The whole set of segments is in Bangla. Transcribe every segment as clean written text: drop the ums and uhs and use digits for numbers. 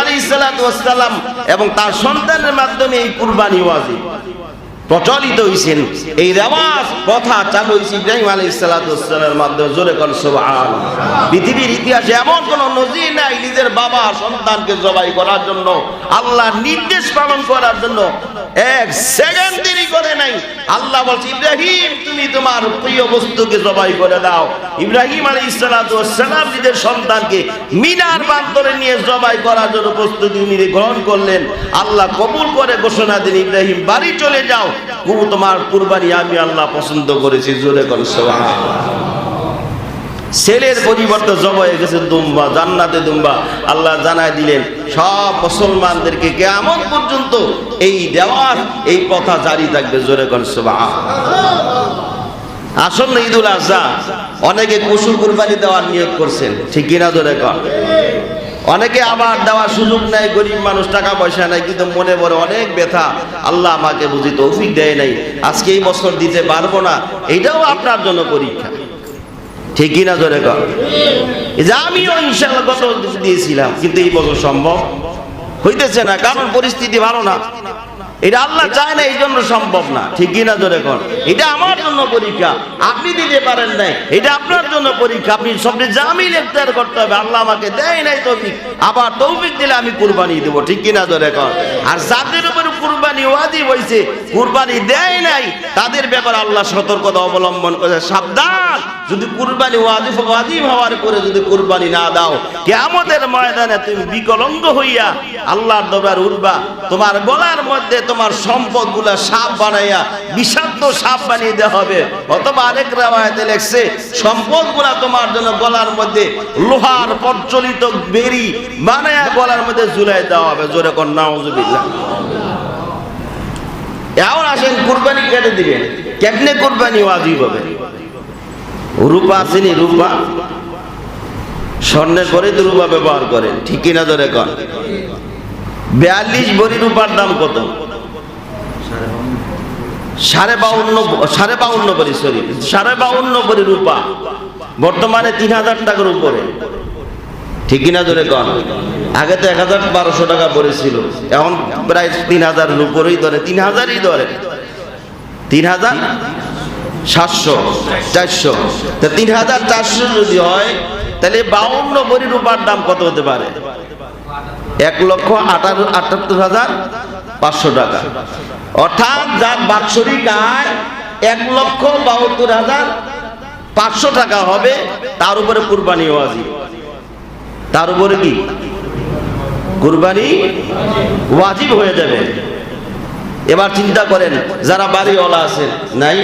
আলাইহিস সালাতু ওয়াস সালাম এবং তার সন্তানের মাধ্যমে এই কুরবানি ওয়াজিব প্রচলিত হয়েছেন। এই রেওয়াজ প্রথা চালু হয়েছে ইব্রাহিম আলাইহিস সালাতু ওয়াস সালামের মাধ্যমে। জোরে কোন সুবহানাল্লাহ। পৃথিবীর ইতিহাসে এমন কোন নজির নাই নিজের বাবা সন্তানকে জবাই করার জন্য, আল্লাহর নির্দেশ পালন করার জন্য এক সেকেন্ড দেরি করে নাই। আল্লাহ বলছে, ইব্রাহিম তুমি তোমার প্রিয় বস্তুকে জবাই করে দাও। ইব্রাহিম আলাইহিস সালাতু ওয়াস সালাম নিজের সন্তানকে মিনার প্রান্তরে নিয়ে জবাই করার জন্য প্রস্তুতি নিয়ে গ্রহণ করলেন। আল্লাহ কবুল করে ঘোষণা দিলেন, ইব্রাহিম বাড়ি চলে যাও, তোমার কুরবানি আমি আল্লাহ পছন্দ করেছি। জোরে কোন সুবহানাল্লাহ। ছেলের পরিবর্তে জবাই হয়ে গেছে দুম্বা, জান্নাতে দুম্বা। আল্লাহ জানায় দিলেন সব মুসলমানদেরকে কিয়ামত পর্যন্ত এই দেওয়ার এই প্রথা জারি থাকবে। জোরে কোন সুবহানাল্লাহ। আসন্ন ঈদুল আযহা অনেকে পশু কুরবানি দেওয়ার নিয়োগ করছেন, ঠিক কিনা? জোরে কোন। অনেকে আবার দেওয়ার সুযোগ নাই, গরিব মানুষ, টাকা পয়সা নাই, কিন্তু মনে বড় অনেক ব্যথা, আল্লাহ আমাকে বুঝি তৌফিক দেয় নাই, আজকে এই বছর দিতে পারবো না। এটাও আপনার জন্য পরীক্ষা, ঠিক কিনা? জোরে কর। আমিও ইনশাআল্লাহ গত দিয়েছিলাম, কিন্তু এই বছর সম্ভব হইতেছে না, কারণ পরিস্থিতি ভালো না। এটা আল্লাহ চায় না, এই জন্য সম্ভব না, ঠিক কিনা? জোরে কর। এটা আমার জন্য পরীক্ষা, আপনি দিতে পারেন নাই, এটা আপনার জন্য পরীক্ষা। আপনি সবচেয়ে জামিল ইখতিয়ার করতে হবে, আল্লাহ আমাকে দেয় নাই তৌফিক, আবার তৌফিক দিলে আমি কুরবানি দেব, ঠিক কিনা? জোরে কর। আর যাদের উপর কুরবানি ওয়াজিব হয়েছে, কুরবানি দেয় নাই, তাদের ব্যাপারে আল্লাহ সতর্কতা অবলম্বন করেছে, সাবধান, যদি কুরবানি ওয়াজিব হওয়ার পরে যদি কুরবানি না দাও, কিয়ামতের ময়দানে তুমি বিকলাঙ্গ হইয়া আল্লাহর দরবারে উঠবা। তোমার গলার মধ্যে তোমার সম্পদগুলা সাপ বানাইয়া বিষাক্ত সাপ বানিয়ে দেওয়া হবে, অথবা আরেক রাওয়ায়াতে লেখছে সম্পদগুলা তোমার জন্য গলার মধ্যে লোহার প্রচলিত বেরি বানাইয়া গলার মধ্যে ঝুলাই দেওয়া হবে। জোরে কোন নাউজুবিল্লাহ। এখন আসেন কুরবানি কেটে দিবেন, কেমনে কুরবানি ওয়াজিব হবে? রূপা আসেনি, রূপা স্বর্ণের করে তো রূপা ব্যবহার করেন, ঠিক কিনা? জোরে কোন। 42 ভরি রূপার দাম কত? 52.5 ভরি, সরি 52.5 ভরি রূপা বর্তমানে 3000 টাকার উপরে, ঠিক কিনা? জোরে কোন। আগে তো 1200 টাকা পড়েছিল, এখন প্রায় 3000 উপরেই ধরে, 3000ই ধরে, 3700 400। তা 3400 যদি হয়, তাহলে 52 ভরি রূপার দাম কত হতে পারে? 1,78,500 টাকা। অর্থাৎ যার বাৎসরিক আয় 1,72,500 টাকা হবে, তার উপরে কুরবানি ওয়াজিব। তার উপরে কি কুরবানি ওয়াজিব হয়ে যাবে। এবার চিন্তা করেন, যারা বাড়িওয়ালা আছেন, নাই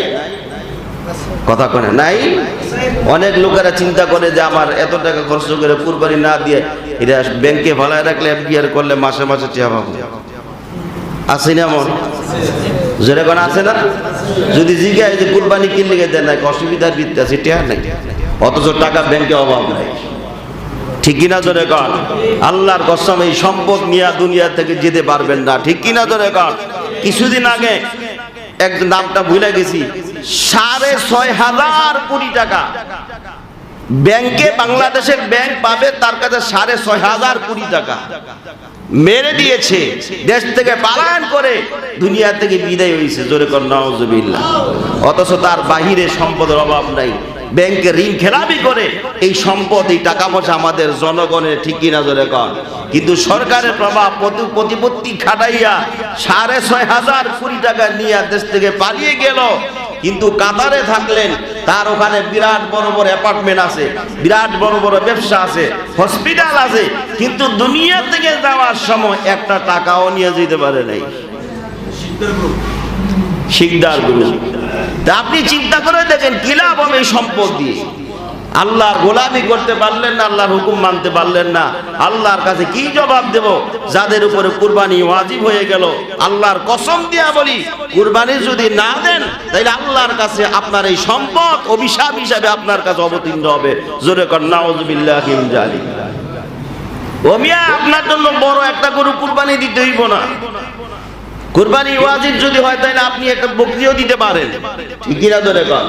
কথা কনে নাই, অনেক লোকেরা চিন্তা করে যে আমার এত টাকা খরচ করে কুরবানি না দিয়ে এটা ব্যাংকে ভাড়ায় রাখলে এফডিআর করলে মাসে মাসে টিয়া পাবো। আছে না মন? যেরকম আছে না? যদি জিজ্ঞাসা যে কুরবানি কিনলে দেন না, অসুবিধার ভিত্তি আছে, টিয়া নাই, অথচ টাকা ব্যাংকে অভাব নাই, ঠিক কিনা? জোরে কর। আল্লাহর কসম, এই সম্পদ নিয়ে দুনিয়া থেকে যেতে পারবেন না, ঠিক কিনা? জোরে কর। কিছুদিন আগে এক নামটা ভুলে গেছি, 6,500 কোটি টাকা ব্যাংকে, বাংলাদেশের ব্যাংক পাবে, তার কাছে 6,500 কোটি টাকা মেরে দিয়েছে, দেশ থেকে পালায়ন করে দুনিয়া থেকে বিদায় হয়েছে। জোরে কর নাউজুবিল্লাহ। অথচ তার বাহিরে সম্পদের অভাব নাই, ব্যাংকে ঋণ খেলাপি করে এই সম্পদ, এই টাকা পয়সা আমাদের জনগণের, ঠিক কিনা? জোরে কর। কিন্তু সরকারের প্রভাব প্রতিপত্তি খাটাইয়া 6,500 কোটি টাকা নিয়ে দেশ থেকে পালিয়ে গেল। কিন্তু কাতারে থাকলেন, তার ওখানে বিরাট বড় বড় অ্যাপার্টমেন্ট আছে, বিরাট বড় বড় ব্যবসা আছে, হসপিটাল আছে, কিন্তু দুনিয়া থেকে যাওয়ার সময় একটা টাকাও নিয়ে যেতে পারে নাই। শিকদার গ্রুপ। তা আপনি চিন্তা করে দেখেন কি লাভ হবে এই সম্পদ দিয়ে? আল্লাহর গোলামি করতে পারলেন না, আল্লাহর হুকুম মানতে পারলেন না, আল্লাহর কাছে কি জবাব দেব? যাদের উপরে কুরবানি ওয়াজিব হয়ে গেল, আল্লাহর কসম দিয়া বলি, কুরবানি যদি না দেন, তাহলে আল্লাহর কাছে আপনার এই সম্পদ অভিশাপ হিসাবে আপনার কাছে অবতীর্ণ হবে। জোরে কর নাউজুবিল্লাহি মিন যালিক। ও মিয়া, আপনার জন্য বড় একটা গরু কুরবানি দিতে হইব না। কুরবানি ওয়াজিব যদি হয়, তাহলে আপনি একটা বকরিও দিতে পারেন, ঠিক কিনা? জোরে কর।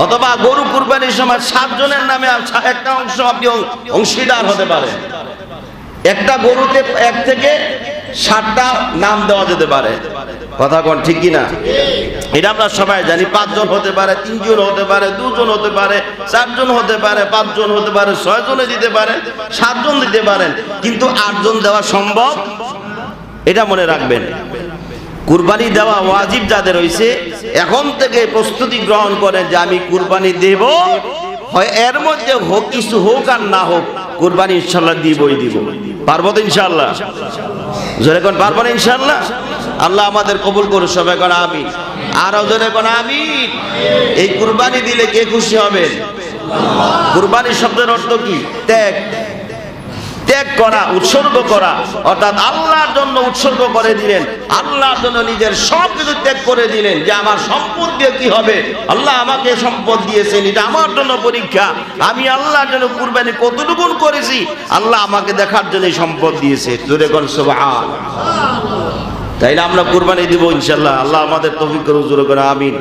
অথবা গরু কুরবানির সময় 7 জনের নামে একটা অংশ আপনি অংশীদার হতে পারেন, একটা গরুতে 1 থেকে 7টা নাম দেওয়া যেতে পারে, কথা কোন ঠিক কিনা? এটা আমরা সবাই জানি। 5 জন হতে পারে, 3 জন হতে পারে, 2 জন হতে পারে, 4 জন হতে পারে, 5 জন হতে পারে, 6 জনে দিতে পারেন, 7 জন দিতে পারেন, কিন্তু 8 জন দেওয়া সম্ভব, এটা মনে রাখবেন। কুরবানি দেওয়া ওয়াজিব যাদের হইছে, এখন থেকে প্রস্তুতি গ্রহণ করেন যে আমি কুরবানি দেব, হয় এর মধ্যে হোক কিছু হোক আর না হোক, কুরবানি ইনশাআল্লাহ দিবই দিব। পারবো তো ইনশাআল্লাহ? জোরে কোন পারবো না ইনশাআল্লাহ? আল্লাহ আমাদের কবুল করুন, সবাই কোন আমিন। আর জোরে কোন আমিন। এই কুরবানি দিলে কে খুশি হবে? কুরবানি শব্দের অর্থ কি? ত্যাগ, ত্যাগ করা, উৎসর্গ করা, অর্থাৎ আল্লাহর জন্য উৎসর্গ করে দিলেন, আল্লাহর জন্য নিজের সব কিছু ত্যাগ করে দিলেন। যে আমার সম্পদ দিয়ে কি হবে, আল্লাহ আমাকে সম্পদ দিয়েছেন, এটা আমার জন্য পরীক্ষা, আমি আল্লাহর জন্য কুরবানি কতটুকু করেছি, আল্লাহ আমাকে দেখার জন্য সম্পদ দিয়েছে। জোরে কোন সুবহানাল্লাহ। তাইলে আমরা কুরবানি দিব ইনশাআল্লাহ। আল্লাহ আমাদের তৌফিক করুন, জোরে করে আমিন।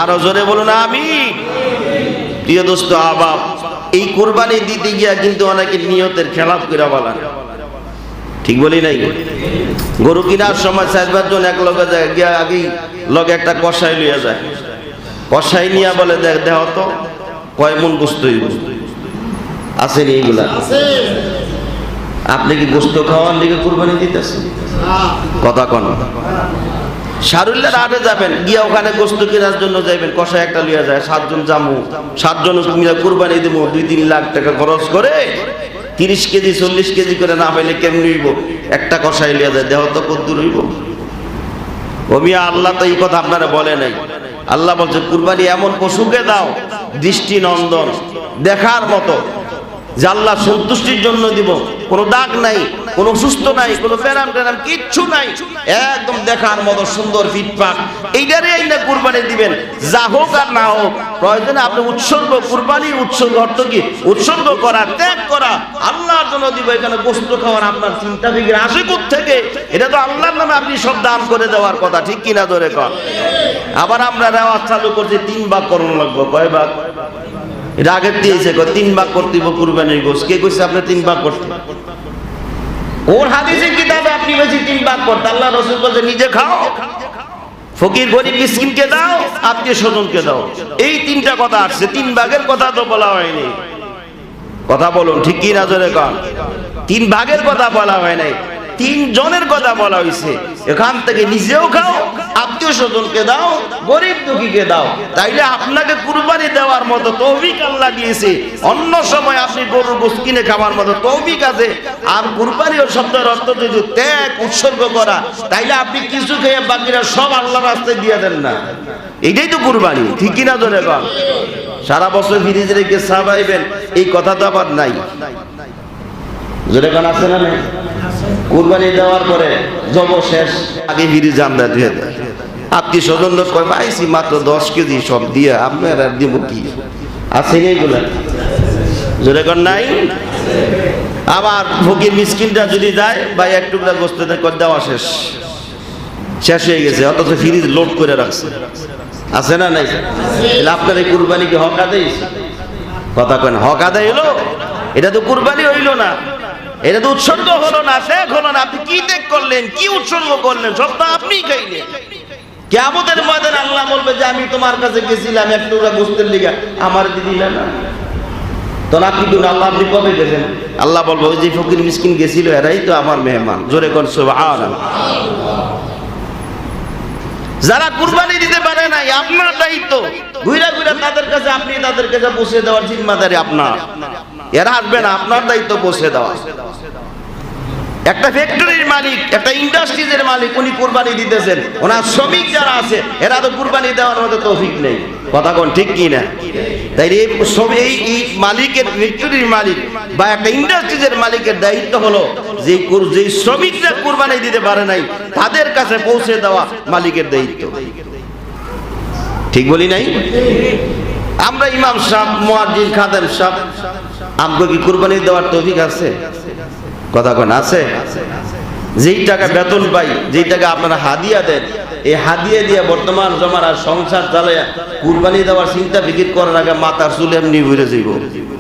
আরো জোরে বলুন আমিন। প্রিয় দোস্ত আহবাব, এই কুরবানি দিতে গিয়া কিন্তু অনেকে নিয়তের খেলাফ করে বলেন, ঠিক বলি নাই? গরু কেনার সময় 4-5 জন এক লগে যায়, গিয়া আগেই লগে একটা কষাই লইয়া যায়, কষাই নিয়া বলে দেখ তো কয় মন গোস্ত হইব। আছে নি এইগুলা? আপনি কি গোস্ত খাওয়ার লিগে কুরবানি দিতেছেন? কথা কোন? শারুল্লার আড়ে যাবেন, গিয়া ওখানে গোস্ত কেনার জন্য যাইবেন, কষাই একটা লইয়া যায়, 7 জন যামু, 7 জন মিলে কুরবানি দিব, 2-3 লাখ টাকা খরচ করে 30 কেজি 40 কেজি করে না পাইলে কেমন হইব? একটা কষাই লইয়া যায়, দেহ তো কদ্দুর হইব? ও মিয়া, আল্লাহ তো এই কথা আপনারা বলে নাই। আল্লাহ বলছে কুরবানি এমন পশুকে দাও দৃষ্টি নন্দন, দেখার মতো, যে আল্লাহ সন্তুষ্টির জন্য দিব, কোনো দাগ নাই, কোনো সুস্থ নাই, কোনো প্যারাম ট্যারাম কিচ্ছু নাই, একদম দেখার মতো সুন্দর ফিটফাট, এইটারে এই না কুরবানি দিবেন, যা হোক আর না হোক। প্রয়োজনে আপনি উৎসর্গ, কুরবানির উৎসর্গ অর্থ কি? উৎসর্গ করা, ত্যাগ করা, আল্লাহর জন্য দিব। এখানে গোস্ত খাওয়ার আপনার চিন্তা ফিকির আসে থেকে? এটা তো আল্লাহর নামে আপনি সব দান করে দেওয়ার কথা, ঠিক কিনা ধরে কর? আবার আমরা রেওয়াজ চালু করছি 3 ভাগ করণ লাগবো। কয় ভাগ? এটা আগের দিয়েছে 3 ভাগ করতে দিব কুরবানির গোশত। কে কইছে আপনি 3 ভাগ করতে? ওর হাদিসের কিতাবে আপনি বলছি 3 ভাগ করতে। আল্লাহ রাসূল বলেছে নিজে খাও, ফকির গরিব মিসকিনকে দাও, আত্মীয় স্বজনকে দাও। এই 3টা কথা আসছে, 3 ভাগের কথা তো বলা হয়নি। কথা বলুন ঠিক কি না জোরে কন? 3 ভাগের কথা বলা হয় নাই, 3 জনের কথা বলা হয়েছে। এখান থেকে নিজেও খাও, আত্মীয় স্বজনকে দাও, গরিব দুঃখীকে দাও। তাইলে আপনাকে কুরবানি দেওয়ার মতো তৌফিক আল্লাহ দিয়েছে। অন্য সময় আপনি গরুর গোশত কিনে খাওয়ার মতো তৌফিক আছে। আর কুরবানির শব্দের অর্থ যদি ত্যাগ, উৎসর্গ করা, তাইলে আপনি কিছু খেয়ে বাকিরা সব আল্লাহর রাস্তায় দিয়ে দেন না। এটাই তো কুরবানি, ঠিক কিনা জোরে কন? সারা বছর ফ্রিজে রেখে সাবাইবেন, এই কথা তো আবার নাই। জোরে কন আছে না? নাই? কুরবানি দেওয়ার পরে জব শেষ, আগে ফিরে জানলা দিয়ে দেয়। আত্মীয় স্বজন কয় পাইছি মাত্র 10 কেজি, সব দিয়ে আপনার আর দিব কি? আছে এইগুলা? জোরে কর নাই? আবার ফকির মিসকিনটা যদি যায়, ভাই এক টুকরা গোস্ত দেওয়া শেষ, শেষ হয়ে গেছে, অথচ ফ্রিজ লোড করে রাখছে। আছে না নাই? আপনার এই কুরবানি কি হক আদায়? কথা কেন হক আদায় হলো? এটা তো কুরবানি হইল না, এটা তো উৎসর্গ হলো না, ত্যাগ হলো না। আপনি কি ত্যাগ করলেন, কি উৎসর্গ করলেন? সব তো আপনিই খাইলেন। কিয়ামতের ময়দানে আল্লাহ বলবে যে আমি তোমার কাছে গেছিলাম এক টুকরা গোস্তের লিগা, আমার দিদিলা না, তখন আপনি কি আল্লাহ আপনি কবে গেছেন? আল্লাহ বলবো ওই যে ফকির মিসকিন গেছিল, এরাই তো আমার মেহমান। জোরে কোন সুবহানাল্লাহ। যারা কুরবানি দিতে পারে নাই, আপনার দায়িত্ব ঘুরা ঘুরা তাদের কাছে, আপনি তাদের কাছে পৌঁছে দেওয়ার জিম্মাদারি আপনার। এরা আসবে না, আপনার দায়িত্ব পৌঁছে দেওয়া। একটা ফ্যাক্টরির মালিক, একটা ইন্ডাস্ট্রিজের মালিক, উনি কুরবানি দিতেছেন, ওনার শ্রমিক যারা আছে এরা তো কুরবানি দেওয়ার মতো তৌফিক নেই। কথা কোন ঠিক কি না? তাই এই মালিকের, ফ্যাক্টরির মালিক বা একটা ইন্ডাস্ট্রিজের মালিকের দায়িত্ব হলো যে শ্রমিকরা কুরবানি দিতে পারে নাই তাদের কাছে পৌঁছে দেওয়া মালিকের দায়িত্ব। ঠিক বলি নাই? আমরা ইমাম সাহেব, মুয়াজ্জিন, খাদেম সাহেব, আমগো কি কুরবানি দেওয়ার তৌফিক আছে? কথা কোন আছে? যেই টাকা বেতন পাই, যেই টাকা আপনারা হাদিয়া দেন, এই হাদিয়া দিয়ে বর্তমান জমানার সংসার চালায় কুরবানি দেওয়ার চিন্তা ফিকির করার আগে মাথার চুল এমনি ঘুরে যাইব।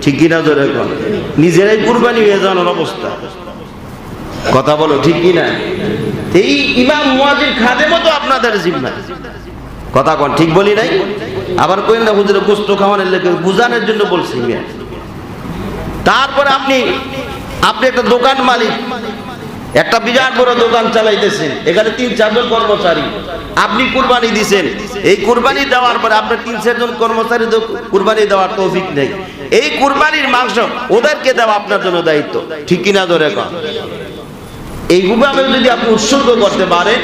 ঠিক কিনা জোরে কোন? নিজেরাই কুরবানি হয়ে যাওয়ার অবস্থা। কথা বলো ঠিক কি না? এই ইমাম মুয়াজ্জিন খাদেমও তো আপনাদের জিম্মা। কথা কোন ঠিক বলি নাই? আবার কইন না হুজুরে গোশত খাওয়ানোর লেগে বুঝানোর জন্য বলছি। তারপরে আপনি একটা দোকান মালিক, একটা বিরাট বড় দোকান চালাইতেছেন, এখানে 3-4 জন কর্মচারী, আপনি কুরবানি দিবেন। এই কুরবানি দেওয়ার পরে আপনার 3-4 জন কর্মচারী তো কুরবানি দেওয়ার তৌফিক নেই, এই কুরবানির মাংস ওদেরকে দেওয়া আপনার জন্য দায়িত্ব, ঠিক কিনা ধরে কন? এইভাবে যদি আপনি উৎসর্গ করতে পারেন,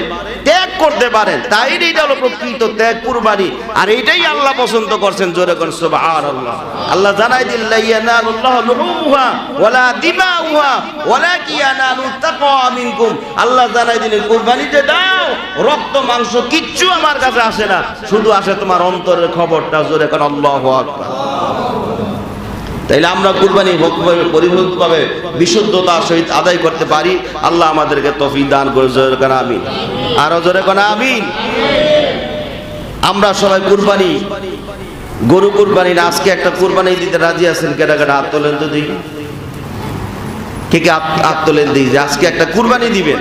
ত্যাগ করতে পারেন, তাই এটা হলো প্রকৃত ত্যাগ, কুরবানি। আর এইটাই আল্লাহ পছন্দ করছেন, জোরে কোন সুবহানাল্লাহ। আল্লাহ জানাই দিল লা ইয়ানালুল্লাহু লুহুমুহা ওয়ালা দিমাউহা ওয়ালাকিন ইয়ানালুত তাকওয়া মিনকুম। আল্লাহ জানাই দিলেন কুরবানি যে দাও, রক্ত মাংস কিচ্ছু আমার কাছে আসে না, শুধু আসে তোমার অন্তরের খবরটা, জোরে কোন আল্লাহু আকবার। তাইলে আমরা কুরবানি পরিপূর্ণভাবে বিশুদ্ধতার সহিত আদায় করতে পারি। আল্লাহ আমাদেরকে তৌফিক দান করে, জোরে কোন আমিন। আরো জোরে কোন আমিন। আমরা সবাই কুরবানি, গরু কুরবানি না, আজকে একটা কুরবানি দিতে রাজি আছেন? কেটা কেটা হাত তোলেন তো দেখি, কে কে হাত তোলেন দিই যে আজকে একটা কুরবানি দিবেন।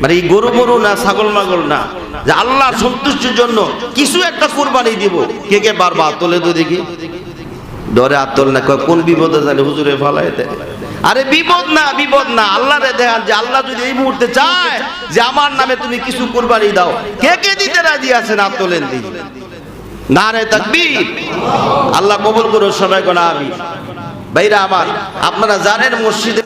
মানে এই গরু মরু না, ছাগল মাগল না, যে আল্লাহ সন্তুষ্টির জন্য কিছু একটা কুরবানি দিব। কে কে পারবা হাত তোলে তো দেখি। ডরে হাত তোল না, কোন বিপদে জানে হুজুরে ফালাই দেয়। আরে বিপদ না, বিপদ না, আল্লাহরে দেখান যে আল্লাহ যদি এই মুহূর্তে চায় যে আমার নামে তুমি কিছু কুরবানি দাও, কে কে দিতে রাজি আছেন হাত তোলেন দিই। নারে তাকবীর। আল্লাহ কবুল করুন, সবাই কোন আমিন। ভাইরা আমার, আপনারা জানেন মসজিদে